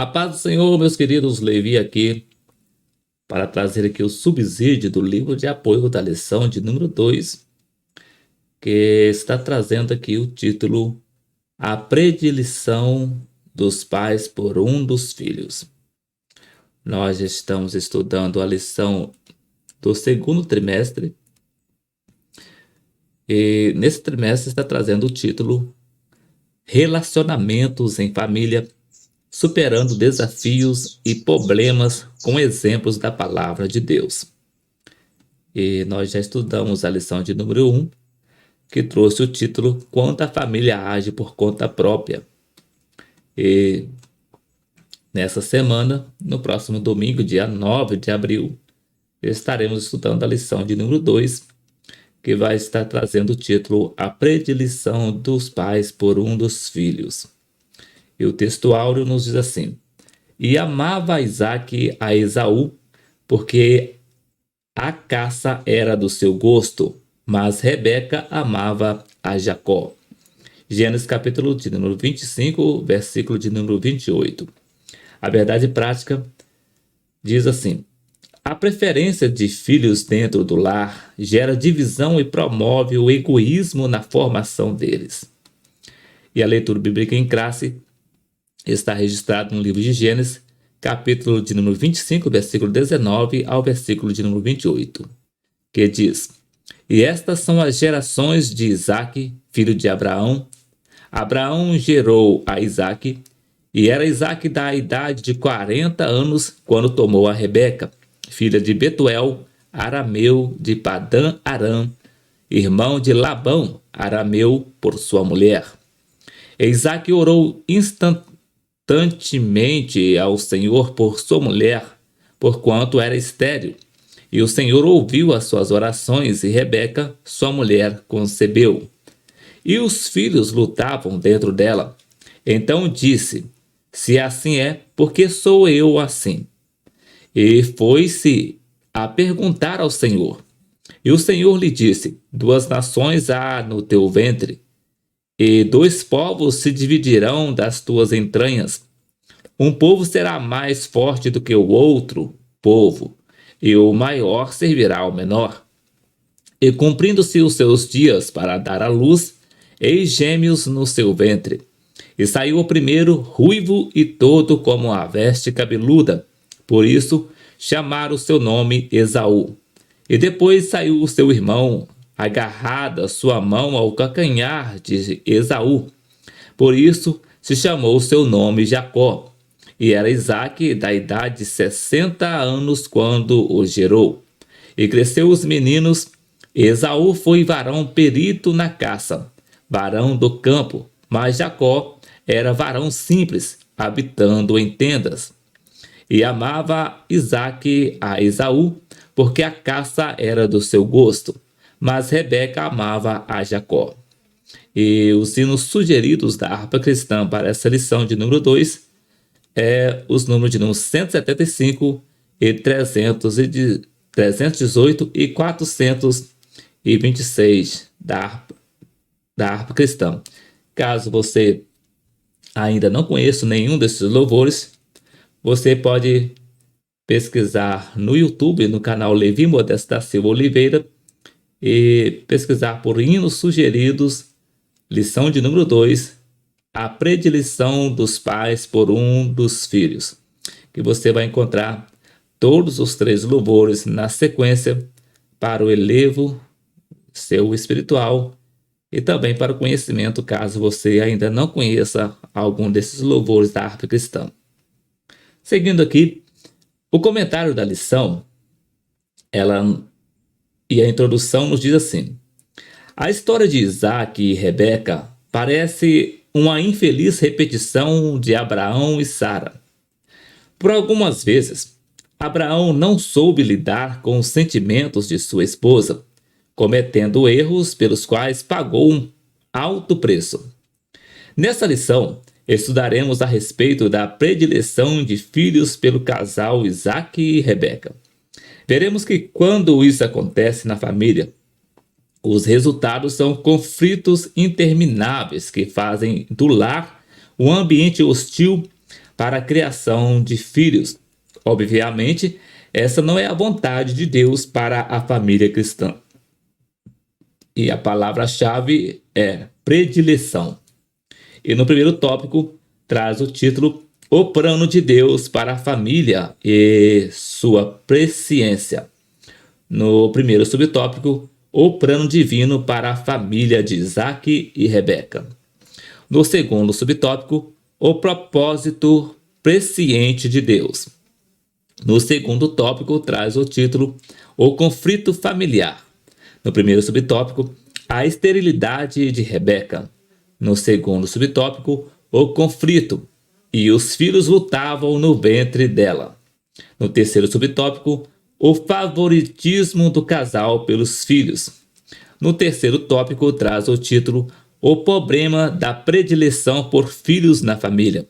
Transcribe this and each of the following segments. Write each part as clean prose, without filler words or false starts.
A paz do Senhor, meus queridos, Levi aqui para trazer aqui o subsídio do livro de apoio da lição de número 2, que está trazendo aqui o título A Predileção dos Pais por um dos Filhos. Nós estamos estudando a lição do segundo trimestre e nesse trimestre está trazendo o título Relacionamentos em Família, superando desafios e problemas com exemplos da palavra de Deus. E nós já estudamos a lição de número 1, que trouxe o título Quando a Família Age por Conta Própria. E nessa semana, no próximo domingo, dia 9 de abril, estaremos estudando a lição de número 2, que vai estar trazendo o título A Predileção dos Pais por um dos Filhos. E o texto áureo nos diz assim: E amava Isaque a Esaú, porque a caça era do seu gosto, mas Rebeca amava a Jacó. Gênesis capítulo de número 25, versículo de número 28. A verdade prática diz assim: a preferência de filhos dentro do lar gera divisão e promove o egoísmo na formação deles. E a leitura bíblica em classe está registrado no livro de Gênesis, capítulo de número 25, versículo 19 ao versículo de número 28, que diz: E estas são as gerações de Isaque, filho de Abraão. Abraão gerou a Isaque, e era Isaque da idade de 40 anos quando tomou a Rebeca, filha de Betuel, arameu de Padã Arã, irmão de Labão, arameu, por sua mulher. E Isaque orou instantaneamente ao Senhor por sua mulher, porquanto era estéril. E o Senhor ouviu as suas orações, e Rebeca, sua mulher, concebeu. E os filhos lutavam dentro dela. Então disse: Se assim é, por que sou eu assim? E foi-se a perguntar ao Senhor. E o Senhor lhe disse: 2 nações há no teu ventre, e 2 povos se dividirão das tuas entranhas. Um povo será mais forte do que o outro povo, e o maior servirá ao menor. E cumprindo-se os seus dias para dar à luz, eis gêmeos no seu ventre. E saiu o primeiro ruivo e todo como a veste cabeluda, por isso chamaram o seu nome Esaú. E depois saiu o seu irmão, agarrada sua mão ao calcanhar de Esaú. Por isso se chamou o seu nome Jacó. E era Isaque da idade de 60 anos quando o gerou. E cresceu os meninos. Esaú foi varão perito na caça, varão do campo, mas Jacó era varão simples, habitando em tendas. E amava Isaque a Esaú, porque a caça era do seu gosto, mas Rebeca amava a Jacó. E os hinos sugeridos da harpa cristã para essa lição de número 2 é os números de número 175 e 318 e 426 da harpa cristã. Caso você ainda não conheça nenhum desses louvores, você pode pesquisar no YouTube, no canal Levi Modesto da Silva Oliveira, e pesquisar por hinos sugeridos, lição de número 2, a predileção dos pais por um dos filhos, que você vai encontrar todos os 3 louvores na sequência para o elevo seu espiritual e também para o conhecimento, caso você ainda não conheça algum desses louvores da harpa cristã. Seguindo aqui, o comentário da lição, e a introdução nos diz assim: a história de Isaque e Rebeca parece uma infeliz repetição de Abraão e Sara. Por algumas vezes, Abraão não soube lidar com os sentimentos de sua esposa, cometendo erros pelos quais pagou um alto preço. Nessa lição, estudaremos a respeito da predileção de filhos pelo casal Isaque e Rebeca. Veremos que quando isso acontece na família, os resultados são conflitos intermináveis que fazem do lar um ambiente hostil para a criação de filhos. Obviamente, essa não é a vontade de Deus para a família cristã. E a palavra-chave é predileção. E no primeiro tópico traz o título O Plano de Deus para a Família e Sua Presciência. No primeiro subtópico, O Plano Divino para a Família de Isaque e Rebeca. No segundo subtópico, O Propósito Presciente de Deus. No segundo tópico traz o título O Conflito Familiar. No primeiro subtópico, A Esterilidade de Rebeca. No segundo subtópico, O Conflito, e os filhos lutavam no ventre dela. No terceiro subtópico, O Favoritismo do casal pelos filhos. No terceiro tópico traz o título O Problema da Predileção por Filhos na Família.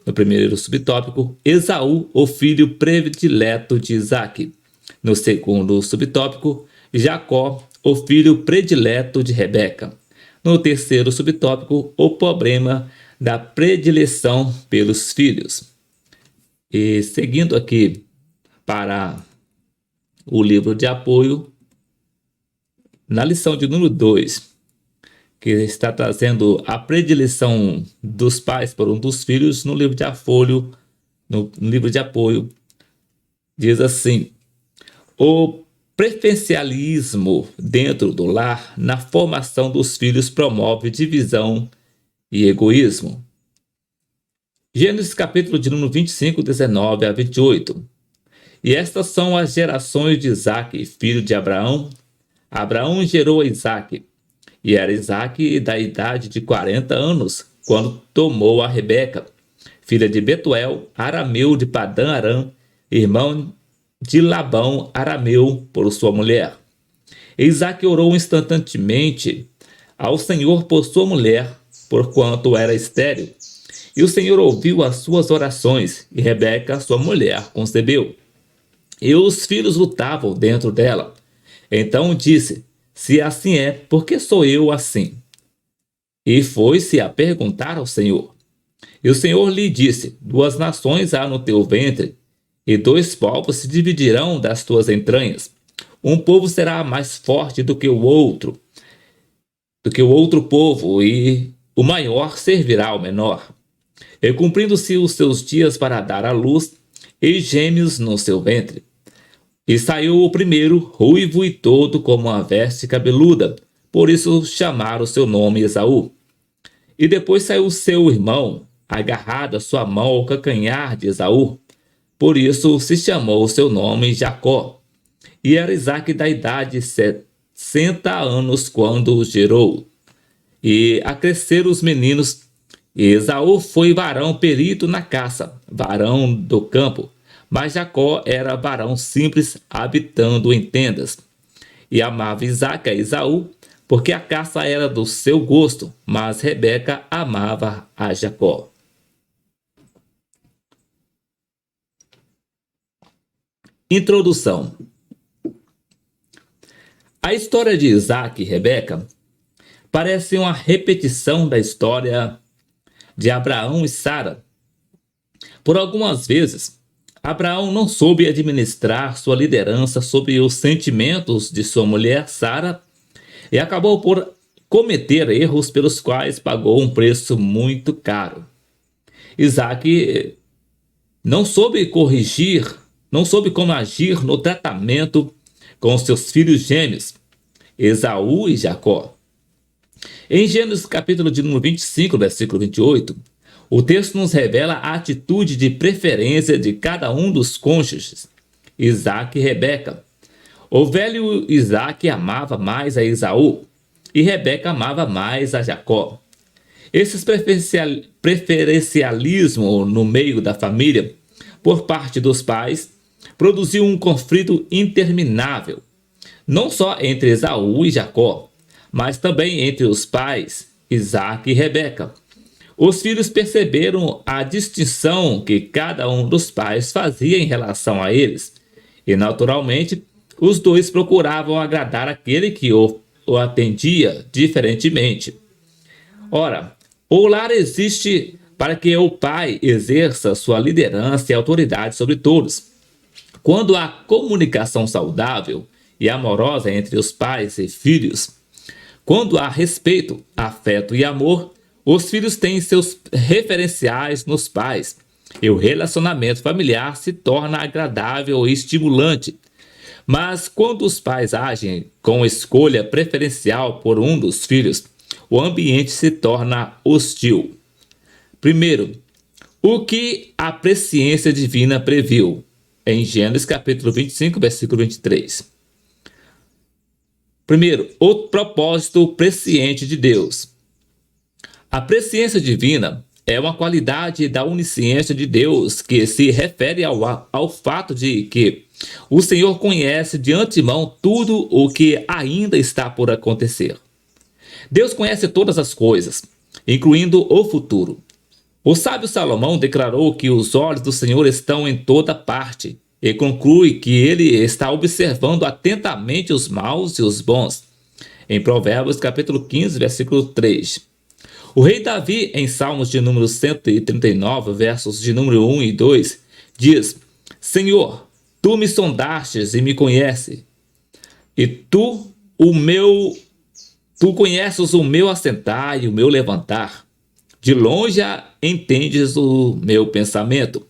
No primeiro subtópico, Esaú, o filho predileto de Isaque. No segundo subtópico, Jacó, o filho predileto de Rebeca. No terceiro subtópico, o problema da predileção pelos filhos. E seguindo aqui para o livro de apoio, na lição de número 2, que está trazendo a predileção dos pais por um dos filhos, no livro de apoio, diz assim: o preferencialismo dentro do lar na formação dos filhos promove divisão e egoísmo. Gênesis capítulo de número 25, 19 a 28. E estas são as gerações de Isaque, filho de Abraão. Abraão gerou a Isaque, e era Isaque da idade de 40 anos, quando tomou a Rebeca, filha de Betuel, arameu de Padã Arã, irmão de Labão, arameu, por sua mulher. E Isaque orou instantaneamente ao Senhor por sua mulher, porquanto era estéril. E o Senhor ouviu as suas orações, e Rebeca, sua mulher, concebeu. E os filhos lutavam dentro dela. Então disse: se assim é, por que sou eu assim? E foi-se a perguntar ao Senhor. E o Senhor lhe disse: 2 nações há no teu ventre, e 2 povos se dividirão das tuas entranhas. Um povo será mais forte do que o outro povo, e o maior servirá ao menor. E cumprindo-se os seus dias para dar à luz, e gêmeos no seu ventre. E saiu o primeiro, ruivo e todo como uma veste cabeluda, por isso chamaram o seu nome Esaú. E depois saiu seu irmão, agarrado a sua mão ao calcanhar de Esaú, por isso se chamou o seu nome Jacó. E era Isaque da idade de 60 anos quando o gerou. E acresceram os meninos, e Esaú foi varão perito na caça, varão do campo, mas Jacó era varão simples, habitando em tendas. E amava Isaque a Esaú, porque a caça era do seu gosto, mas Rebeca amava a Jacó. Introdução. A história de Isaque e Rebeca parece uma repetição da história de Abraão e Sara. Por algumas vezes, Abraão não soube administrar sua liderança sobre os sentimentos de sua mulher Sara e acabou por cometer erros pelos quais pagou um preço muito caro. Isaque não soube como agir no tratamento com seus filhos gêmeos, Esaú e Jacó. Em Gênesis capítulo de número 25, versículo 28, o texto nos revela a atitude de preferência de cada um dos cônjuges, Isaque e Rebeca. O velho Isaque amava mais a Esaú e Rebeca amava mais a Jacó. Esse preferencialismo no meio da família, por parte dos pais, produziu um conflito interminável, não só entre Esaú e Jacó, mas também entre os pais, Isaque e Rebeca. Os filhos perceberam a distinção que cada um dos pais fazia em relação a eles, e naturalmente os dois procuravam agradar aquele que o atendia diferentemente. Ora, o lar existe para que o pai exerça sua liderança e autoridade sobre todos. Quando há comunicação saudável e amorosa entre os pais e filhos, quando há respeito, afeto e amor, os filhos têm seus referenciais nos pais e o relacionamento familiar se torna agradável e estimulante. Mas quando os pais agem com escolha preferencial por um dos filhos, o ambiente se torna hostil. Primeiro, o que a presciência divina previu? Em Gênesis capítulo 25, versículo 23. Primeiro, o propósito presciente de Deus. A presciência divina é uma qualidade da onisciência de Deus que se refere ao fato de que o Senhor conhece de antemão tudo o que ainda está por acontecer. Deus conhece todas as coisas, incluindo o futuro. O sábio Salomão declarou que os olhos do Senhor estão em toda parte e conclui que ele está observando atentamente os maus e os bons. Em Provérbios capítulo 15, versículo 3. O rei Davi, em Salmos de número 139, versos de número 1 e 2, diz: Senhor, tu me sondastes e me conheces, e tu conheces o meu assentar e o meu levantar. De longe entendes o meu pensamento.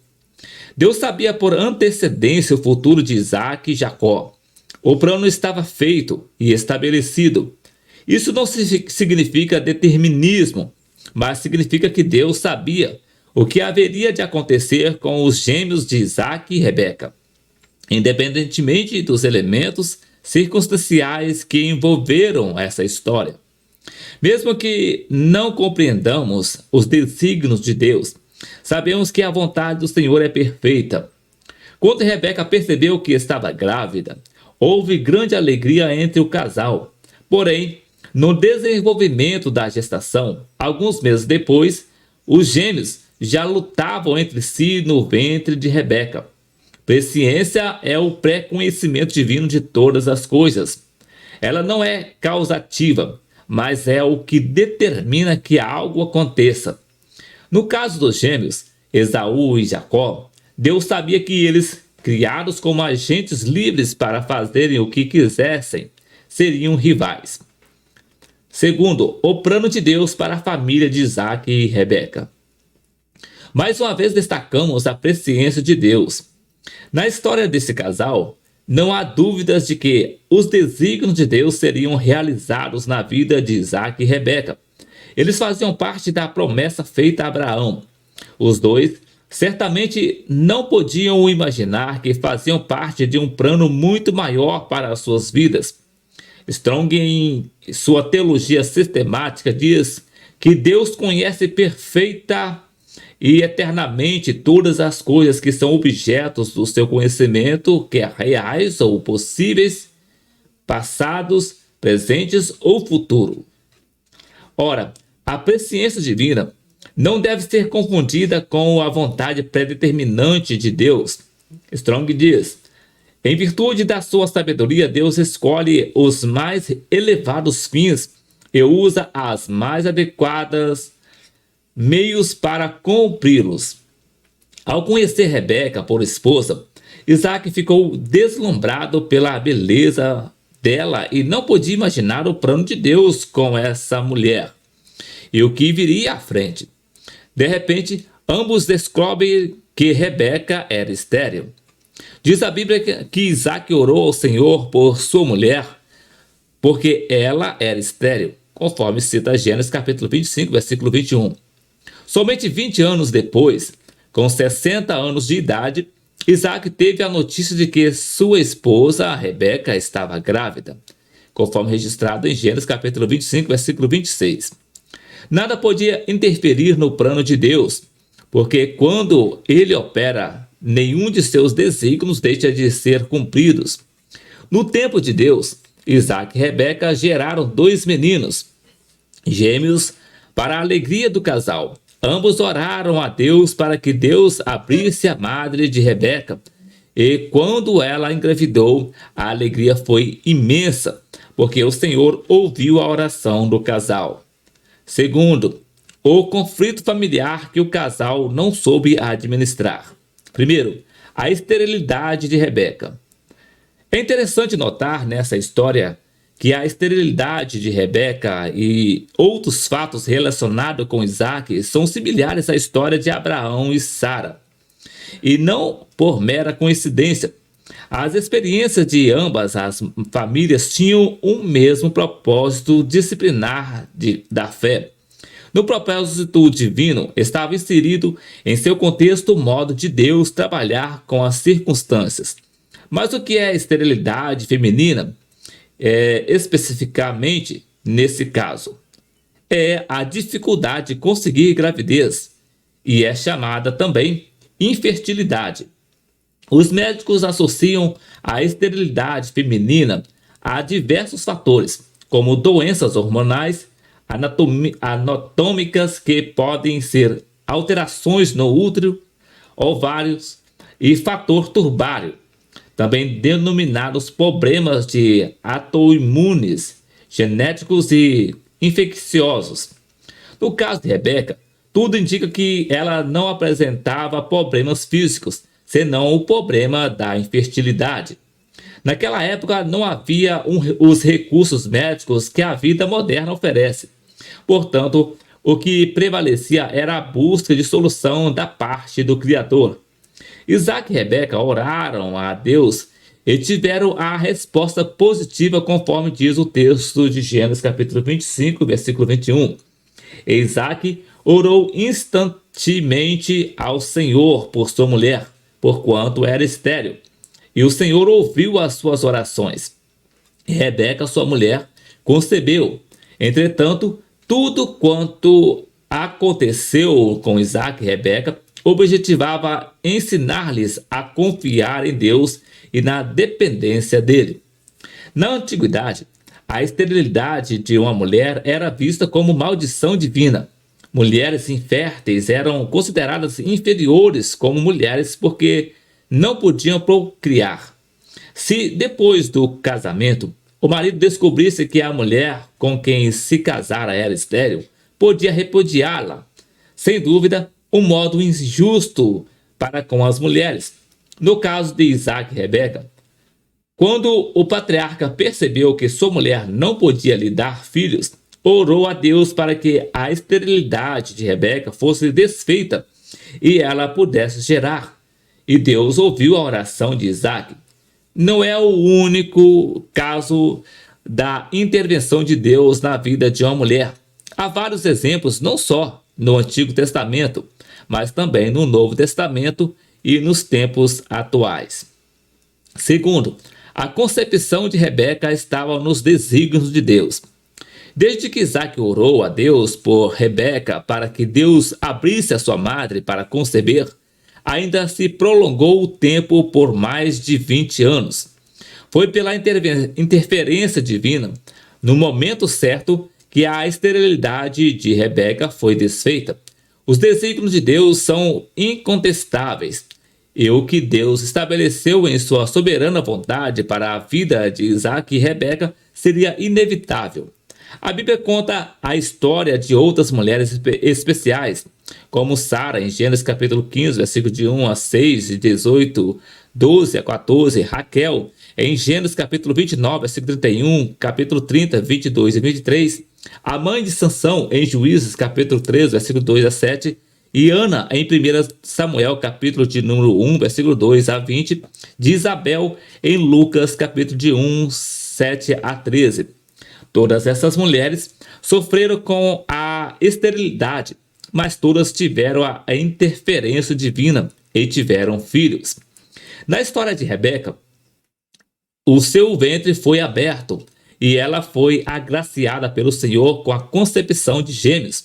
Deus sabia por antecedência o futuro de Isaac e Jacó. O plano estava feito e estabelecido. Isso não significa determinismo, mas significa que Deus sabia o que haveria de acontecer com os gêmeos de Isaac e Rebeca, independentemente dos elementos circunstanciais que envolveram essa história. Mesmo que não compreendamos os desígnios de Deus, sabemos que a vontade do Senhor é perfeita. Quando Rebeca percebeu que estava grávida, houve grande alegria entre o casal. Porém, no desenvolvimento da gestação, alguns meses depois, os gêmeos já lutavam entre si no ventre de Rebeca. Presciência é o pré-conhecimento divino de todas as coisas. Ela não é causativa, mas é o que determina que algo aconteça. No caso dos gêmeos, Esaú e Jacó, Deus sabia que eles, criados como agentes livres para fazerem o que quisessem, seriam rivais. Segundo, o plano de Deus para a família de Isaac e Rebeca. Mais uma vez destacamos a presciência de Deus. Na história desse casal, não há dúvidas de que os desígnios de Deus seriam realizados na vida de Isaac e Rebeca. Eles faziam parte da promessa feita a Abraão. Os dois certamente não podiam imaginar que faziam parte de um plano muito maior para as suas vidas. Strong, em sua teologia sistemática, diz que Deus conhece perfeita e eternamente todas as coisas que são objetos do seu conhecimento, quer reais ou possíveis, passados, presentes ou futuro. Ora, a presciência divina não deve ser confundida com a vontade predeterminante de Deus. Strong diz: em virtude da sua sabedoria, Deus escolhe os mais elevados fins e usa as mais adequadas meios para cumpri-los. Ao conhecer Rebeca por esposa, Isaac ficou deslumbrado pela beleza dela e não podia imaginar o plano de Deus com essa mulher e o que viria à frente. De repente, ambos descobrem que Rebeca era estéril. Diz a Bíblia que Isaac orou ao Senhor por sua mulher, porque ela era estéril, conforme cita Gênesis capítulo 25, versículo 21. Somente 20 anos depois, com 60 anos de idade, Isaac teve a notícia de que sua esposa, Rebeca, estava grávida, conforme registrado em Gênesis capítulo 25, versículo 26. Nada podia interferir no plano de Deus, porque quando ele opera, nenhum de seus desígnios deixa de ser cumpridos. No tempo de Deus, Isaac e Rebeca geraram 2 meninos, gêmeos, para a alegria do casal. Ambos oraram a Deus para que Deus abrisse a madre de Rebeca. E quando ela engravidou, a alegria foi imensa, porque o Senhor ouviu a oração do casal. Segundo, o conflito familiar que o casal não soube administrar. Primeiro, a esterilidade de Rebeca. É interessante notar nessa história que a esterilidade de Rebeca e outros fatos relacionados com Isaac são similares à história de Abraão e Sara. E não por mera coincidência. As experiências de ambas as famílias tinham um mesmo propósito disciplinar da fé. No propósito divino estava inserido em seu contexto o modo de Deus trabalhar com as circunstâncias. Mas o que é esterilidade feminina? Especificamente nesse caso, é a dificuldade de conseguir gravidez e é chamada também infertilidade. Os médicos associam a esterilidade feminina a diversos fatores, como doenças hormonais, anatômicas que podem ser alterações no útero, ovários e fator turbário, também denominados problemas de autoimunes, genéticos e infecciosos. No caso de Rebeca, tudo indica que ela não apresentava problemas físicos, senão o problema da infertilidade. Naquela época não havia os recursos médicos que a vida moderna oferece. Portanto, o que prevalecia era a busca de solução da parte do Criador. Isaac e Rebeca oraram a Deus e tiveram a resposta positiva conforme diz o texto de Gênesis capítulo 25, versículo 21. Isaac orou instantemente ao Senhor por sua mulher, porquanto era estéril, e o Senhor ouviu as suas orações. E Rebeca, sua mulher, concebeu. Entretanto, tudo quanto aconteceu com Isaac e Rebeca objetivava ensinar-lhes a confiar em Deus e na dependência dele. Na antiguidade, a esterilidade de uma mulher era vista como maldição divina. Mulheres inférteis eram consideradas inferiores como mulheres porque não podiam procriar. Se depois do casamento o marido descobrisse que a mulher com quem se casara era estéril, podia repudiá-la. Sem dúvida, um modo injusto para com as mulheres. No caso de Isaac e Rebeca, quando o patriarca percebeu que sua mulher não podia lhe dar filhos, orou a Deus para que a esterilidade de Rebeca fosse desfeita e ela pudesse gerar. E Deus ouviu a oração de Isaac. Não é o único caso da intervenção de Deus na vida de uma mulher. Há vários exemplos, não só no Antigo Testamento, mas também no Novo Testamento e nos tempos atuais. Segundo, a concepção de Rebeca estava nos desígnios de Deus. Desde que Isaac orou a Deus por Rebeca para que Deus abrisse a sua madre para conceber, ainda se prolongou o tempo por mais de 20 anos. Foi pela interferência divina, no momento certo, que a esterilidade de Rebeca foi desfeita. Os desígnios de Deus são incontestáveis, e o que Deus estabeleceu em sua soberana vontade para a vida de Isaac e Rebeca seria inevitável. A Bíblia conta a história de outras mulheres especiais, como Sara, em Gênesis capítulo 15, versículo de 1 a 6, e 18, 12 a 14, Raquel, em Gênesis capítulo 29, versículo 31, capítulo 30, 22 e 23, a mãe de Sansão, em Juízes capítulo 13, versículo 2 a 7, e Ana, em 1 Samuel capítulo de número 1, versículo 2 a 20, de Isabel, em Lucas capítulo de 1, 7 a 13. Todas essas mulheres sofreram com a esterilidade, mas todas tiveram a interferência divina e tiveram filhos. Na história de Rebeca, o seu ventre foi aberto e ela foi agraciada pelo Senhor com a concepção de gêmeos.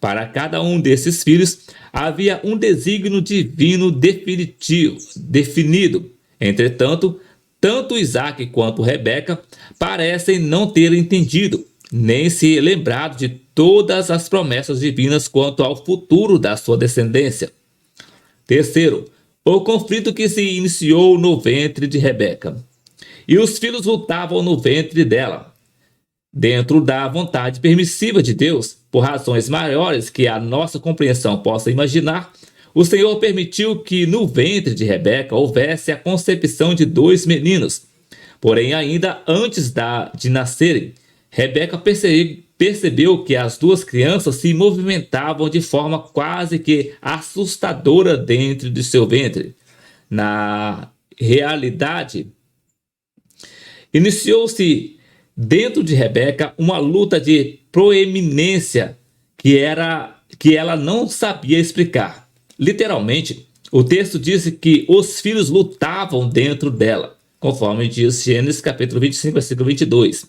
Para cada um desses filhos havia um desígnio divino definido. Entretanto, tanto Isaac quanto Rebeca parecem não ter entendido, nem se lembrado de todas as promessas divinas quanto ao futuro da sua descendência. Terceiro, o conflito que se iniciou no ventre de Rebeca. E os filhos lutavam no ventre dela. dentro da vontade permissiva de Deus, por razões maiores que a nossa compreensão possa imaginar, o Senhor permitiu que no ventre de Rebeca houvesse a concepção de dois meninos. Porém, ainda antes de nascerem, Rebeca percebeu que as duas crianças se movimentavam de forma quase que assustadora dentro de seu ventre. Na realidade, iniciou-se dentro de Rebeca uma luta de proeminência que ela não sabia explicar. Literalmente, o texto diz que os filhos lutavam dentro dela, conforme diz Gênesis capítulo 25, versículo 22.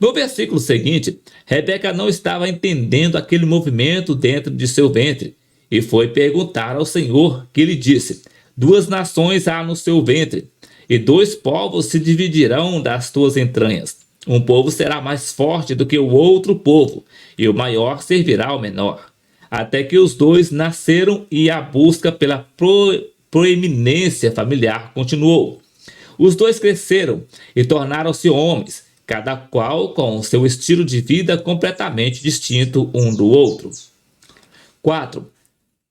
No versículo seguinte, Rebeca não estava entendendo aquele movimento dentro de seu ventre e foi perguntar ao Senhor, que lhe disse: duas nações há no seu ventre, e dois povos se dividirão das tuas entranhas. Um povo será mais forte do que o outro povo, e o maior servirá ao menor. Até que os dois nasceram e a busca pela proeminência familiar continuou. Os dois cresceram e tornaram-se homens, cada qual com o seu estilo de vida completamente distinto um do outro. 4.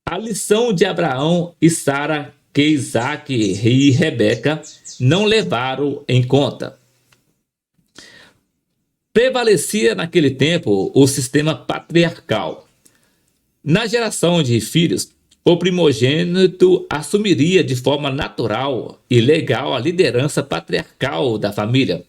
A lição de Abraão e Sara que Isaac e Rebeca não levaram em conta. Prevalecia naquele tempo o sistema patriarcal. Na geração de filhos, o primogênito assumiria de forma natural e legal a liderança patriarcal da família.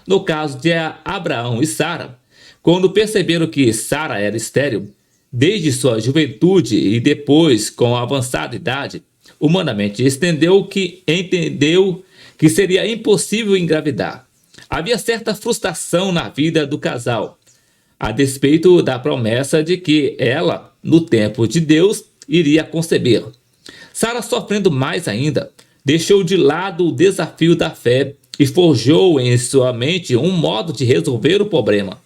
No caso de Abraão e Sara, quando perceberam que Sara era estéril, desde sua juventude e depois com a avançada idade, humanamente entendeu que seria impossível engravidar. Havia certa frustração na vida do casal, a despeito da promessa de que ela, no tempo de Deus, iria conceber. Sara, sofrendo mais ainda, deixou de lado o desafio da fé e forjou em sua mente um modo de resolver o problema.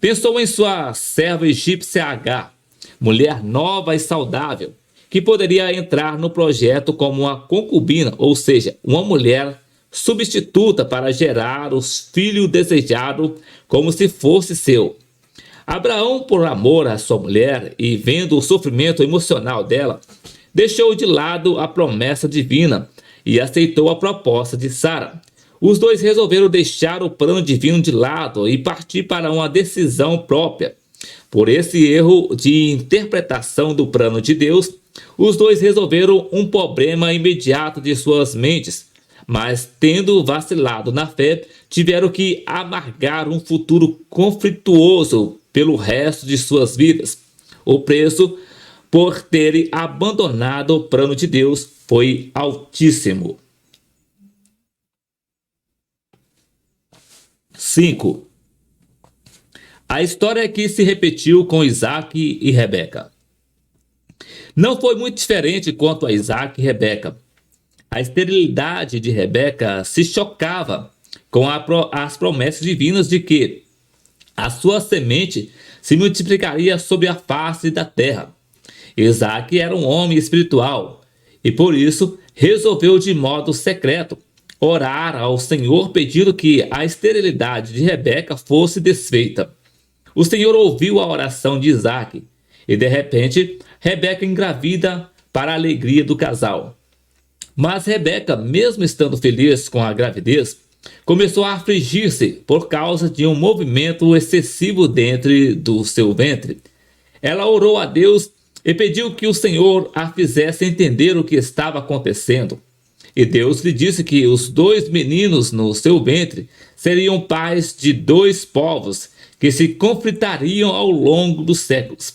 Pensou em sua serva egípcia Agar, mulher nova e saudável, que poderia entrar no projeto como uma concubina, ou seja, uma mulher substituta para gerar os filhos desejados como se fosse seu. Abraão, por amor à sua mulher e vendo o sofrimento emocional dela, deixou de lado a promessa divina e aceitou a proposta de Sara. Os dois resolveram deixar o plano divino de lado e partir para uma decisão própria. Por esse erro de interpretação do plano de Deus, os dois resolveram um problema imediato de suas mentes, mas tendo vacilado na fé, tiveram que amargar um futuro conflituoso pelo resto de suas vidas. O preço por terem abandonado o plano de Deus foi altíssimo. 5. A história que se repetiu com Isaac e Rebeca. Não foi muito diferente quanto a Isaac e Rebeca. A esterilidade de Rebeca se chocava com as promessas divinas de que a sua semente se multiplicaria sobre a face da terra. Isaac era um homem espiritual e por isso resolveu de modo secreto orar ao Senhor pedindo que a esterilidade de Rebeca fosse desfeita. O Senhor ouviu a oração de Isaac e de repente Rebeca engravida para a alegria do casal. Mas Rebeca, mesmo estando feliz com a gravidez, começou a afligir-se por causa de um movimento excessivo dentro do seu ventre. Ela orou a Deus e pediu que o Senhor a fizesse entender o que estava acontecendo. E Deus lhe disse que os dois meninos no seu ventre seriam pais de dois povos que se conflitariam ao longo dos séculos,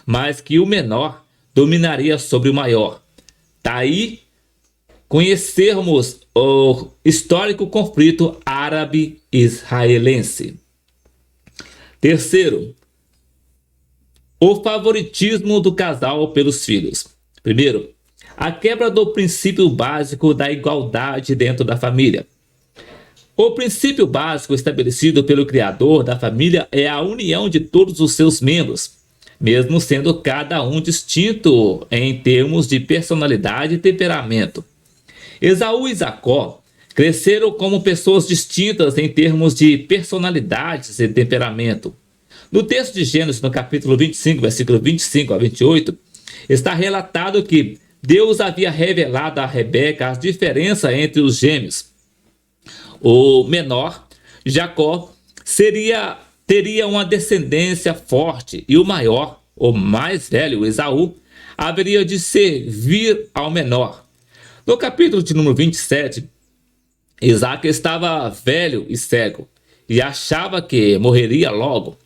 mas que o menor dominaria sobre o maior. Daí conhecermos o histórico conflito árabe-israelense. Terceiro, o favoritismo do casal pelos filhos. Primeiro, a quebra do princípio básico da igualdade dentro da família. O princípio básico estabelecido pelo Criador da família é a união de todos os seus membros, mesmo sendo cada um distinto em termos de personalidade e temperamento. Esaú e Jacó cresceram como pessoas distintas em termos de personalidades e temperamento. No texto de Gênesis, no capítulo 25, versículo 25 a 28, está relatado que Deus havia revelado a Rebeca a diferença entre os gêmeos. O menor, Jacó, teria uma descendência forte, e o maior, o mais velho, Esaú, haveria de servir ao menor. No capítulo de número 27, Isaac estava velho e cego, e achava que morreria logo.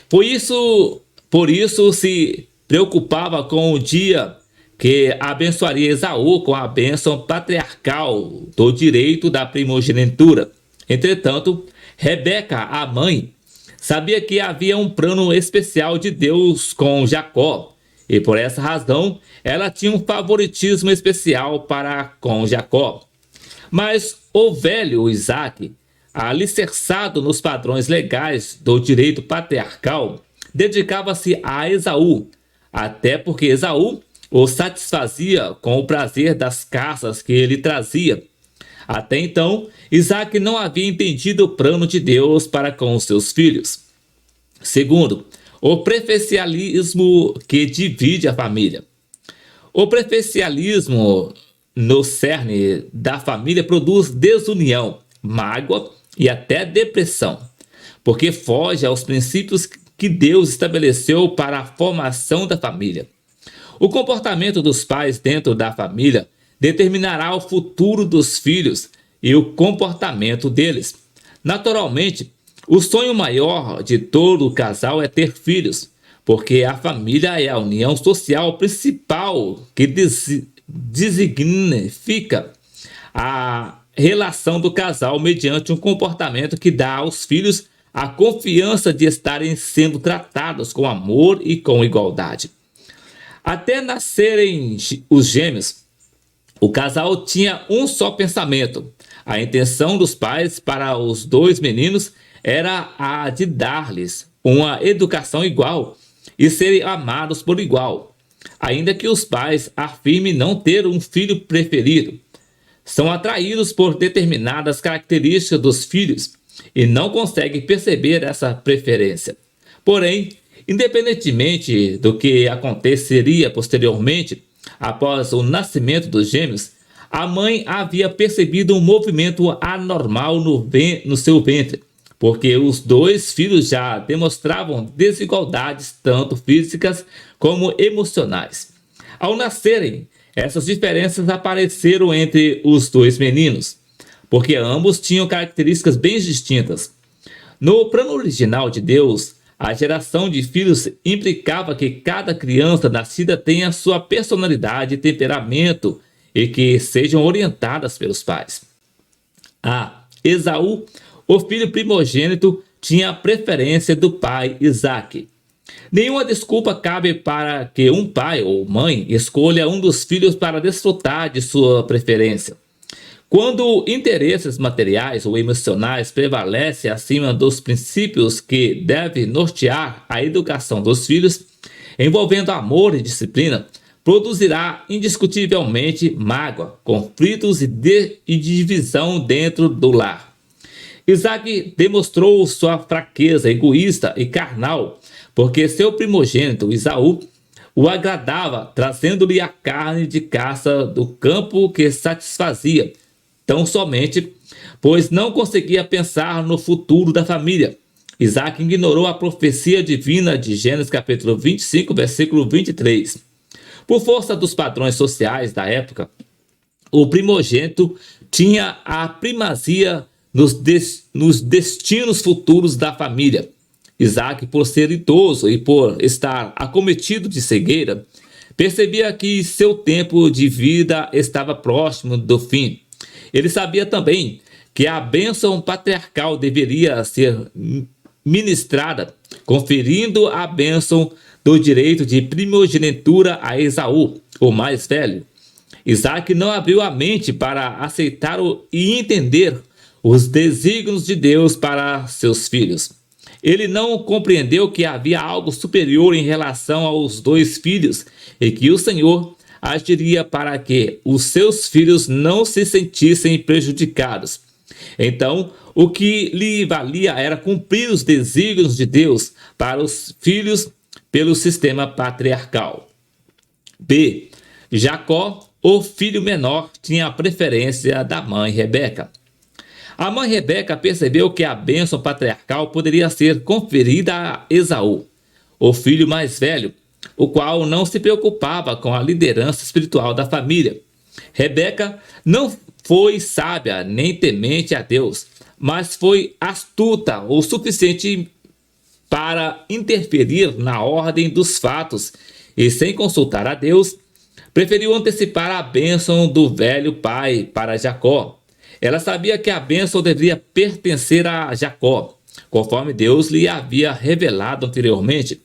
Por isso se preocupava com o dia que abençoaria Esaú com a bênção patriarcal do direito da primogenitura. Entretanto, Rebeca, a mãe, sabia que havia um plano especial de Deus com Jacó, e por essa razão ela tinha um favoritismo especial para com Jacó. Mas o velho Isaac, alicerçado nos padrões legais do direito patriarcal, dedicava-se a Esaú, até porque Esaú o satisfazia com o prazer das caças que ele trazia. Até então, Isaac não havia entendido o plano de Deus para com os seus filhos. Segundo, o preferencialismo que divide a família. O preferencialismo no cerne da família produz desunião, mágoa e até depressão, porque foge aos princípios que Deus estabeleceu para a formação da família. O comportamento dos pais dentro da família determinará o futuro dos filhos e o comportamento deles. Naturalmente, o sonho maior de todo casal é ter filhos, porque a família é a união social principal que designifica a relação do casal mediante um comportamento que dá aos filhos a confiança de estarem sendo tratados com amor e com igualdade. Até nascerem os gêmeos, o casal tinha um só pensamento. A intenção dos pais para os dois meninos era a de dar-lhes uma educação igual e serem amados por igual. Ainda que os pais afirmem não ter um filho preferido, são atraídos por determinadas características dos filhos e não conseguem perceber essa preferência. Porém, independentemente do que aconteceria posteriormente, após o nascimento dos gêmeos, a mãe havia percebido um movimento anormal no seu ventre, porque os dois filhos já demonstravam desigualdades tanto físicas como emocionais. Ao nascerem, essas diferenças apareceram entre os dois meninos, porque ambos tinham características bem distintas. No plano original de Deus, a geração de filhos implicava que cada criança nascida tenha sua personalidade e temperamento e que sejam orientadas pelos pais. Esaú, o filho primogênito, tinha a preferência do pai Isaque. Nenhuma desculpa cabe para que um pai ou mãe escolha um dos filhos para desfrutar de sua preferência. Quando interesses materiais ou emocionais prevalecem acima dos princípios que devem nortear a educação dos filhos, envolvendo amor e disciplina, produzirá indiscutivelmente mágoa, conflitos e divisão dentro do lar. Isaac demonstrou sua fraqueza egoísta e carnal, porque seu primogênito, Esaú, o agradava, trazendo-lhe a carne de caça do campo que satisfazia, tão somente, pois não conseguia pensar no futuro da família. Isaac ignorou a profecia divina de Gênesis capítulo 25, versículo 23. Por força dos padrões sociais da época, o primogênito tinha a primazia nos destinos futuros da família. Isaac, por ser idoso e por estar acometido de cegueira, percebia que seu tempo de vida estava próximo do fim. Ele sabia também que a bênção patriarcal deveria ser ministrada, conferindo a bênção do direito de primogenitura a Esaú, o mais velho. Isaac não abriu a mente para aceitar e entender os desígnios de Deus para seus filhos. Ele não compreendeu que havia algo superior em relação aos dois filhos e que o Senhor agiria para que os seus filhos não se sentissem prejudicados. Então, o que lhe valia era cumprir os desígnios de Deus para os filhos pelo sistema patriarcal. B. Jacó, o filho menor, tinha a preferência da mãe Rebeca. A mãe Rebeca percebeu que a bênção patriarcal poderia ser conferida a Esaú, o filho mais velho, o qual não se preocupava com a liderança espiritual da família. Rebeca não foi sábia nem temente a Deus, mas foi astuta o suficiente para interferir na ordem dos fatos e, sem consultar a Deus, preferiu antecipar a bênção do velho pai para Jacó. Ela sabia que a bênção deveria pertencer a Jacó, conforme Deus lhe havia revelado anteriormente.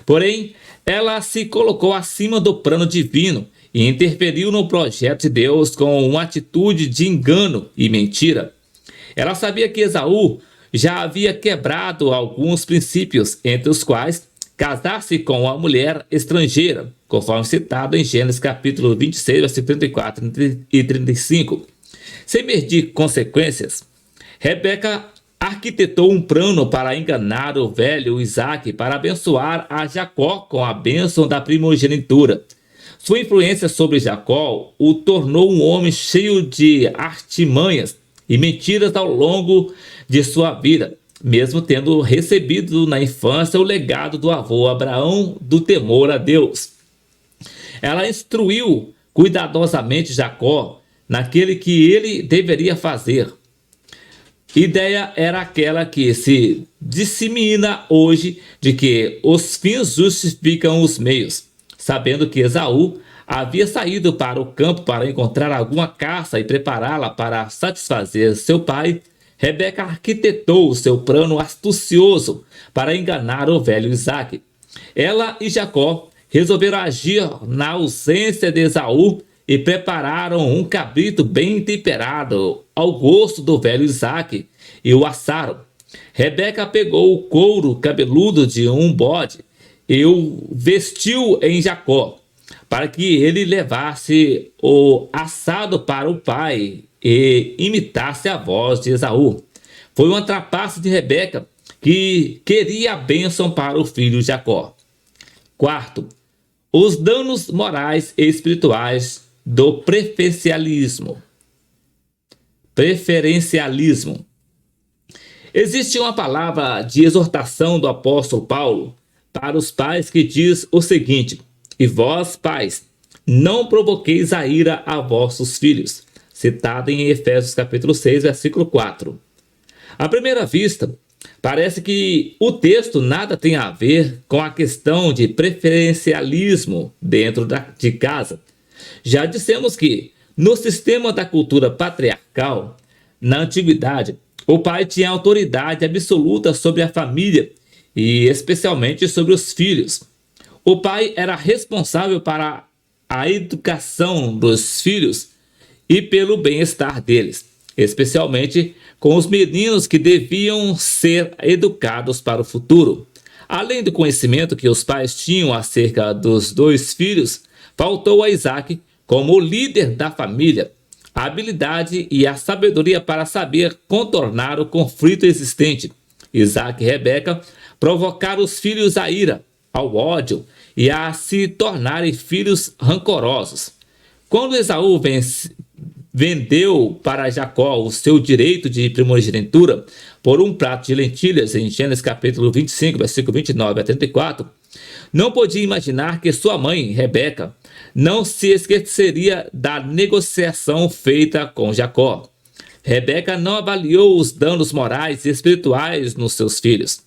Porém, ela se colocou acima do plano divino e interferiu no projeto de Deus com uma atitude de engano e mentira. Ela sabia que Esaú já havia quebrado alguns princípios, entre os quais casar-se com uma mulher estrangeira, conforme citado em Gênesis capítulo 26, versículos 34 e 35. Sem medir consequências, Rebeca arquitetou um plano para enganar o velho Isaque para abençoar a Jacó com a bênção da primogenitura. Sua influência sobre Jacó o tornou um homem cheio de artimanhas e mentiras ao longo de sua vida, mesmo tendo recebido na infância o legado do avô Abraão do temor a Deus. Ela instruiu cuidadosamente Jacó naquele que ele deveria fazer. Ideia era aquela que se dissemina hoje de que os fins justificam os meios. Sabendo que Esaú havia saído para o campo para encontrar alguma caça e prepará-la para satisfazer seu pai, Rebeca arquitetou seu plano astucioso para enganar o velho Isaque. Ela e Jacó resolveram agir na ausência de Esaú e prepararam um cabrito bem temperado ao gosto do velho Isaque e o assaram. Rebeca pegou o couro cabeludo de um bode e o vestiu em Jacó, para que ele levasse o assado para o pai e imitasse a voz de Esaú. Foi uma trapaça de Rebeca, que queria a bênção para o filho Jacó. Quarto, os danos morais e espirituais do preferencialismo. Existe uma palavra de exortação do apóstolo Paulo para os pais que diz o seguinte: e vós, pais, não provoqueis a ira a vossos filhos, citado em Efésios capítulo 6, versículo 4. À primeira vista, parece que o texto nada tem a ver com a questão de preferencialismo dentro de casa. Já dissemos que, no sistema da cultura patriarcal, na antiguidade, o pai tinha autoridade absoluta sobre a família e especialmente sobre os filhos. O pai era responsável para a educação dos filhos e pelo bem-estar deles, especialmente com os meninos que deviam ser educados para o futuro. Além do conhecimento que os pais tinham acerca dos dois filhos, faltou a Isaque, como o líder da família, a habilidade e a sabedoria para saber contornar o conflito existente. Isaque e Rebeca provocaram os filhos à ira, ao ódio e a se tornarem filhos rancorosos. Quando Esaú vendeu para Jacó o seu direito de primogenitura por um prato de lentilhas, em Gênesis capítulo 25, versículo 29 a 34, não podia imaginar que sua mãe, Rebeca, não se esqueceria da negociação feita com Jacó. Rebeca não avaliou os danos morais e espirituais nos seus filhos.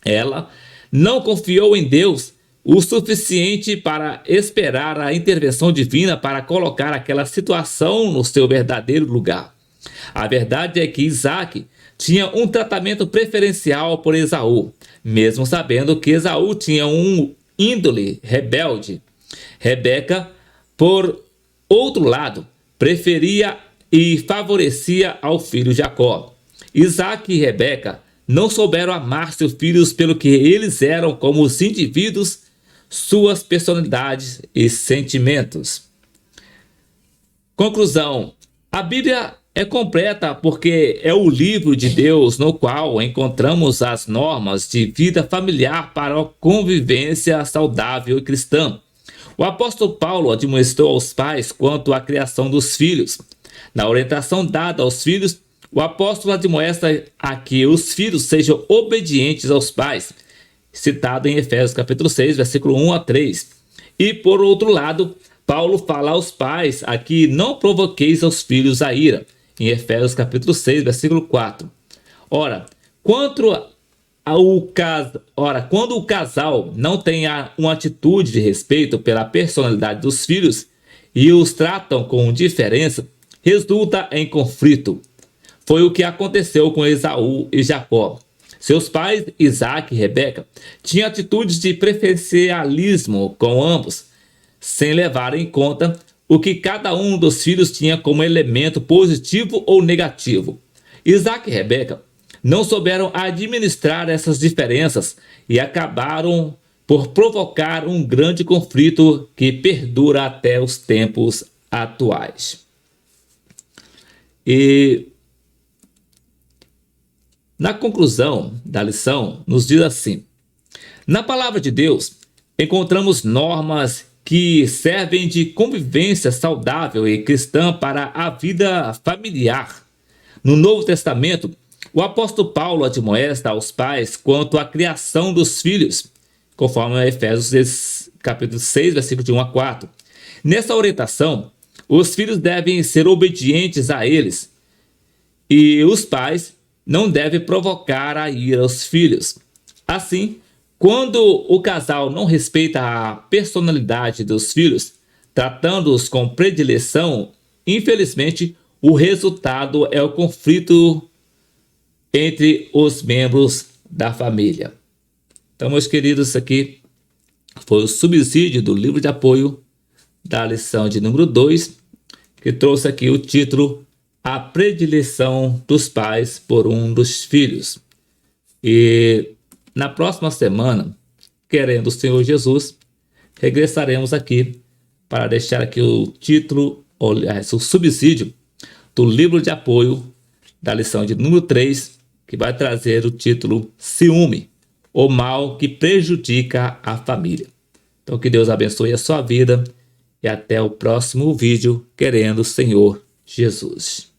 Ela não confiou em Deus o suficiente para esperar a intervenção divina para colocar aquela situação no seu verdadeiro lugar. A verdade é que Isaque tinha um tratamento preferencial por Esaú, mesmo sabendo que Esaú tinha um índole rebelde. Rebeca, por outro lado, preferia e favorecia ao filho Jacó. Isaque e Rebeca não souberam amar seus filhos pelo que eles eram como os indivíduos, suas personalidades e sentimentos. Conclusão: a Bíblia é completa porque é o livro de Deus no qual encontramos as normas de vida familiar para a convivência saudável e cristã. O apóstolo Paulo admoestou aos pais quanto à criação dos filhos. Na orientação dada aos filhos, o apóstolo admoesta a que os filhos sejam obedientes aos pais, citado em Efésios capítulo 6, versículo 1 a 3. E por outro lado, Paulo fala aos pais a que não provoqueis aos filhos a ira, em Efésios capítulo 6, versículo 4. Ora, quando o casal não tem uma atitude de respeito pela personalidade dos filhos e os tratam com indiferença, resulta em conflito. Foi o que aconteceu com Esaú e Jacó. Seus pais, Isaac e Rebeca, tinham atitudes de preferencialismo com ambos, sem levar em conta o que cada um dos filhos tinha como elemento positivo ou negativo. Isaac e Rebeca não souberam administrar essas diferenças e acabaram por provocar um grande conflito que perdura até os tempos atuais. E na conclusão da lição, nos diz assim: na palavra de Deus, encontramos normas que servem de convivência saudável e cristã para a vida familiar. No Novo Testamento, o apóstolo Paulo admoesta aos pais quanto à criação dos filhos, conforme Efésios capítulo 6, versículo de 1 a 4. Nessa orientação, os filhos devem ser obedientes a eles e os pais não devem provocar a ira aos filhos. Assim, quando o casal não respeita a personalidade dos filhos, tratando-os com predileção, infelizmente, o resultado é o conflito entre os membros da família. Então, meus queridos, isso aqui foi o subsídio do livro de apoio da lição de número 2, que trouxe aqui o título A Predileção dos Pais por um dos Filhos. E na próxima semana, querendo o Senhor Jesus, regressaremos aqui para deixar aqui o título, o subsídio do livro de apoio da lição de número 3, que vai trazer o título Ciúme, o mal que prejudica a família. Então que Deus abençoe a sua vida e até o próximo vídeo, querendo o Senhor Jesus.